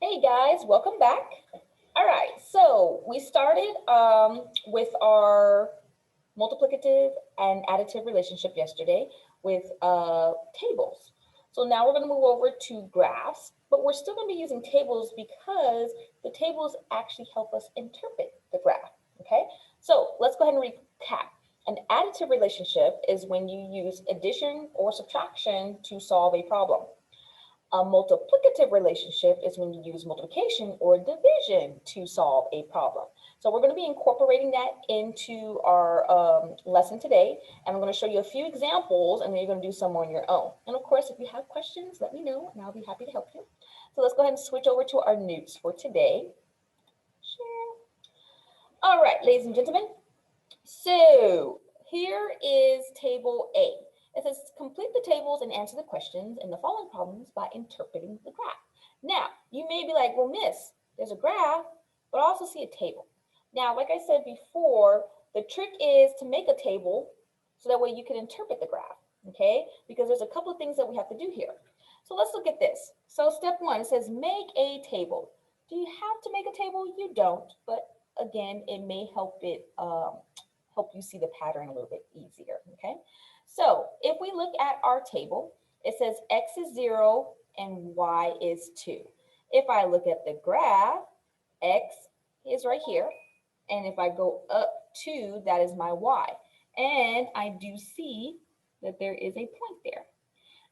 Hey guys, welcome back. All right, so we started with our multiplicative and additive relationship yesterday with tables. So now we're going to move over to graphs, but we're still going to be using tables because the tables actually help us interpret the graph. Okay, so let's go ahead and recap. An additive relationship is when you use addition or subtraction to solve a problem. A multiplicative relationship is when you use multiplication or division to solve a problem. So we're going to be incorporating that into our lesson today, and I'm going to show you a few examples, and then you're going to do some on your own. And of course, if you have questions, let me know, and I'll be happy to help you. So let's go ahead and switch over to our notes for today. Share. All right, ladies and gentlemen. So here is table A. It says complete the tables and answer the questions in the following problems by interpreting the graph. Now, you may be like, well, miss, there's a graph, but I also see a table. Now, like I said before, the trick is to make a table so that way you can interpret the graph, okay? Because there's a couple of things that we have to do here. So let's look at this. So step one, it says make a table. Do you have to make a table? You don't, but again, it may help help you see the pattern a little bit easier, okay? So if we look at our table, it says X is 0 and Y is 2. If I look at the graph, X is right here. And if I go up 2, that is my Y. And I do see that there is a point there.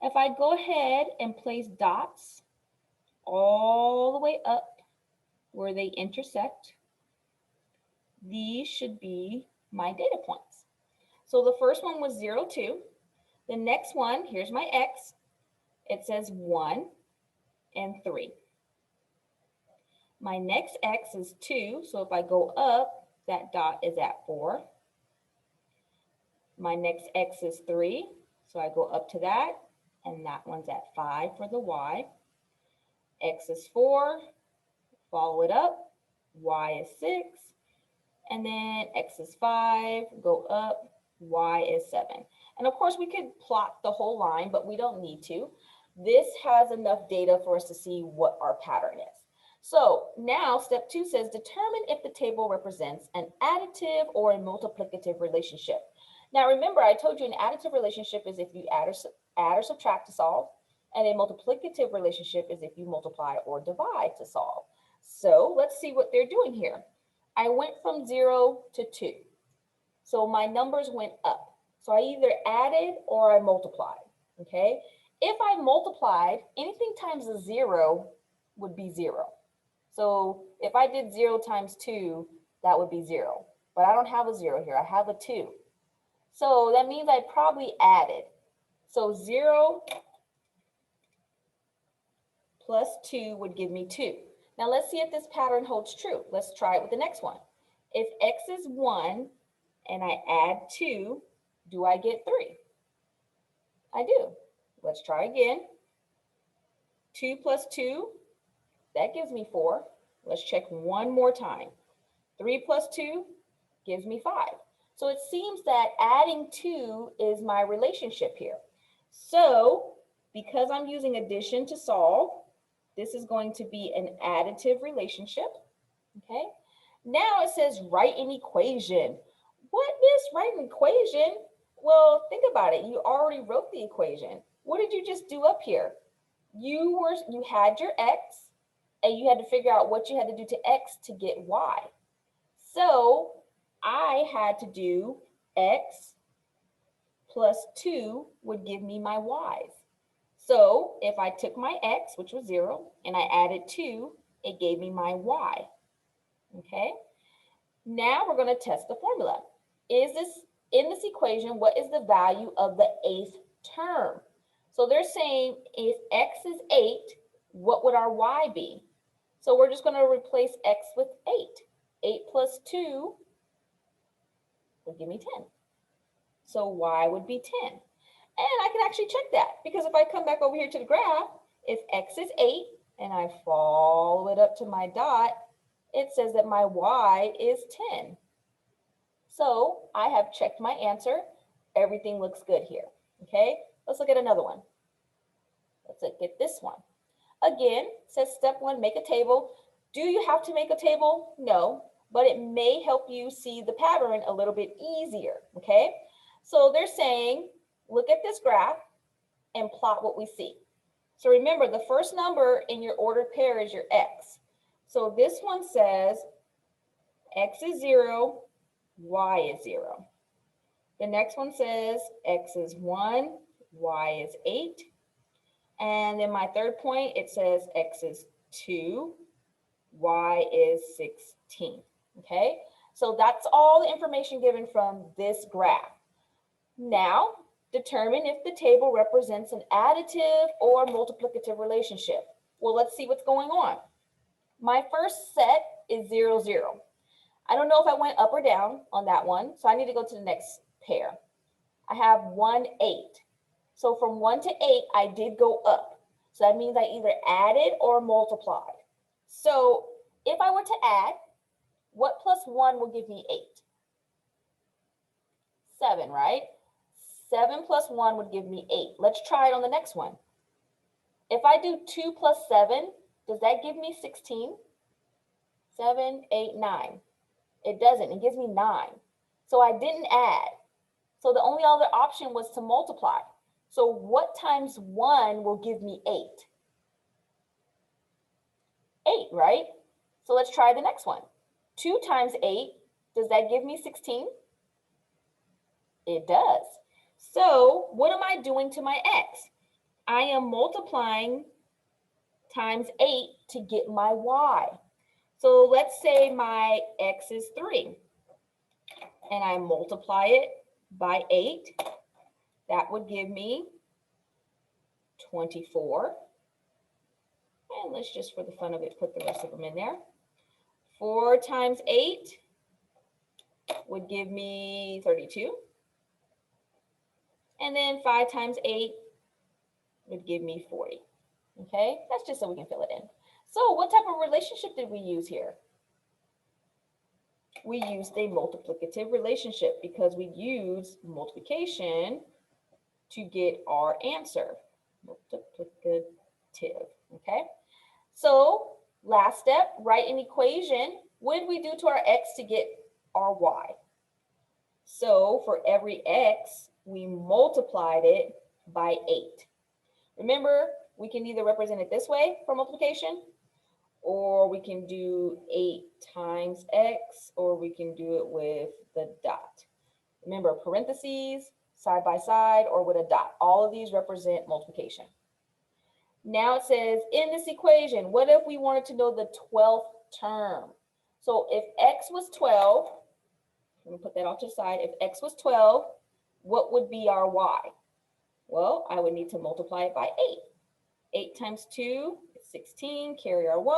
If I go ahead and place dots all the way up where they intersect, these should be my data points. So the first one was 0, 2. The next one, here's my X. It says 1 and 3. My next X is 2. So if I go up, that dot is at 4. My next X is 3. So I go up to that, and that one's at 5 for the Y. X is 4. Follow it up. Y is 6. And then X is 5. Go up. Y is 7. And of course, we could plot the whole line, but we don't need to. This has enough data for us to see what our pattern is. So now step 2 says determine if the table represents an additive or a multiplicative relationship. Now remember, I told you an additive relationship is if you add or subtract to solve, and a multiplicative relationship is if you multiply or divide to solve. So let's see what they're doing here. I went from 0 to 2. So my numbers went up. So I either added or I multiplied, okay? If I multiplied, anything times a 0 would be 0. So if I did 0 times 2, that would be 0. But I don't have a 0 here, I have a 2. So that means I probably added. So 0 plus 2 would give me 2. Now let's see if this pattern holds true. Let's try it with the next one. If X is 1 and I add 2, do I get 3? I do. Let's try again. 2 plus 2, that gives me 4. Let's check one more time. 3 plus 2 gives me 5. So it seems that adding 2 is my relationship here. So because I'm using addition to solve, this is going to be an additive relationship, okay? Now it says write an equation. What is write an equation? Well, think about it. You already wrote the equation. What did you just do up here? You had your X, and you had to figure out what you had to do to X to get Y. So I had to do X plus 2 would give me my Y's. So if I took my X, which was 0, and I added 2, it gave me my Y. Okay? Now we're going to test the formula. Is this in this equation, what is the value of the 8th term? So they're saying if X is 8, what would our Y be? So we're just going to replace X with 8. 8 plus 2 would give me 10. So Y would be 10. And I can actually check that because if I come back over here to the graph, if X is 8 and I follow it up to my dot, it says that my Y is 10. So I have checked my answer. Everything looks good here, okay? Let's look at another one. Let's look at this one. Again, says step 1, make a table. Do you have to make a table? No, but it may help you see the pattern a little bit easier, okay? So they're saying, look at this graph and plot what we see. So remember, the first number in your ordered pair is your x. So this one says x is 0, y is 0. The next one says x is 1, y is 8. And then my third point, it says x is 2, y is 16. Okay, so that's all the information given from this graph. Now, determine if the table represents an additive or multiplicative relationship. Well, let's see what's going on. My first set is 0, 0. I don't know if I went up or down on that one, so I need to go to the next pair. I have 1, 8. So from 1 to 8, I did go up. So that means I either added or multiplied. So if I were to add, what plus 1 will give me 8? 7, right? 7 plus 1 would give me 8. Let's try it on the next one. If I do 2 plus 7, does that give me 16? 7, 8, 9. It doesn't. It gives me 9. So I didn't add. So the only other option was to multiply. So what times 1 will give me 8? 8, right? So let's try the next one. 2 times 8, does that give me 16? It does. So what am I doing to my x? I am multiplying times 8 to get my y. So let's say my x is 3, and I multiply it by 8. That would give me 24. And let's just, for the fun of it, put the rest of them in there. 4 times 8 would give me 32. And then 5 times 8 would give me 40. Okay, that's just so we can fill it in. So what type of relationship did we use here? We used a multiplicative relationship because we use multiplication to get our answer. Multiplicative, okay? So last step, write an equation. What did we do to our x to get our y? So for every x, we multiplied it by 8. Remember, we can either represent it this way for multiplication, or we can do 8 times x, or we can do it with the dot. Remember, parentheses, side by side, or with a dot. All of these represent multiplication. Now it says, in this equation, what if we wanted to know the 12th term? So if x was 12, let me put that off to the side. If x was 12, what would be our y? Well, I would need to multiply it by 8. 8 times 2 is 16, carry our 1.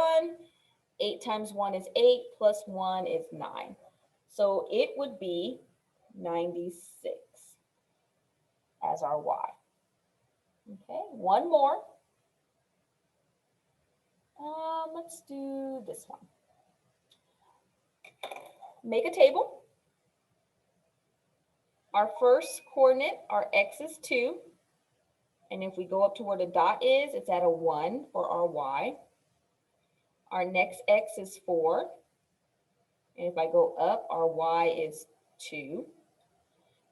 8 times 1 is 8, plus 1 is 9. So it would be 96 as our y. Okay, one more. Let's do this one. Make a table. Our first coordinate, our x is 2. And if we go up to where the dot is, it's at a 1 for our y. Our next x is 4. And if I go up, our y is 2.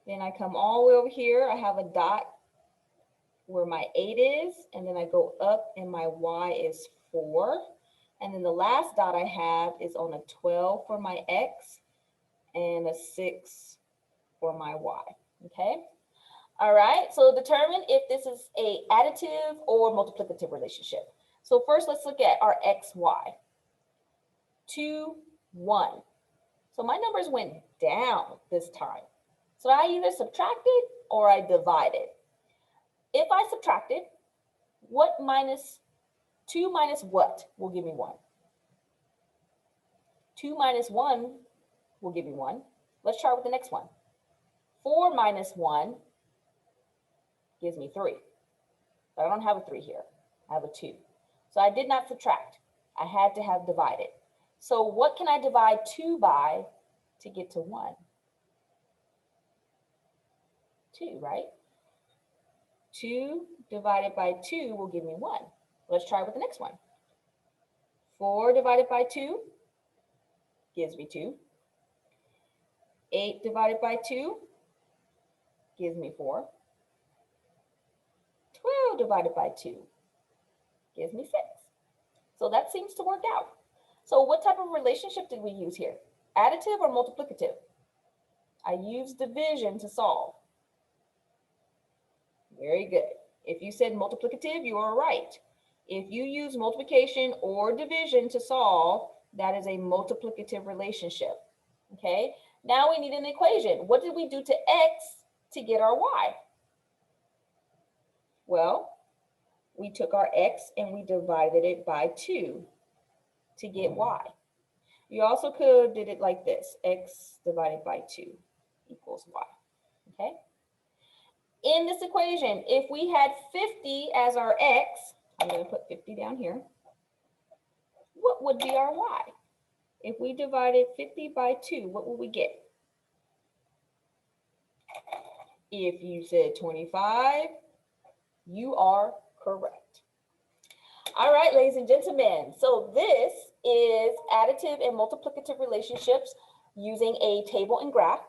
Then I come all the way over here. I have a dot where my 8 is. And then I go up and my y is 4. And then the last dot I have is on a 12 for my x and a 6 for my y. Okay? All right, so determine if this is a additive or multiplicative relationship. So first, let's look at our x, y. 2, 1. So my numbers went down this time. So I either subtracted or I divided. If I subtracted, what minus 2 minus what will give me 1? 2 minus 1 will give me 1. Let's try with the next one. 4 minus 1 gives me 3. But I don't have a 3 here. I have a 2. So I did not subtract. I had to have divided. So what can I divide 2 by to get to 1? 2, right? 2 divided by 2 will give me 1. Let's try with the next one. 4 divided by 2 gives me 2. 8 divided by 2 gives me 4. 12 divided by 2 gives me 6. So that seems to work out. So what type of relationship did we use here? Additive or multiplicative? I used division to solve. Very good. If you said multiplicative, you are right. If you use multiplication or division to solve, that is a multiplicative relationship. Okay, now we need an equation. What did we do to x to get our y? Well, we took our x and we divided it by 2 to get y. You also could have did it like this. X divided by 2 equals y. Okay. In this equation, if we had 50 as our x, I'm going to put 50 down here, what would be our y? If we divided 50 by 2, what will we get? If you said 25, you are correct. All right, ladies and gentlemen, so this is additive and multiplicative relationships using a table and graph.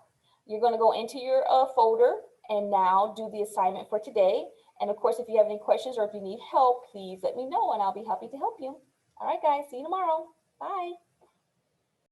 You're going to go into your folder and now do the assignment for today. And of course, if you have any questions or if you need help, please let me know and I'll be happy to help you. All right, guys, see you tomorrow. Bye.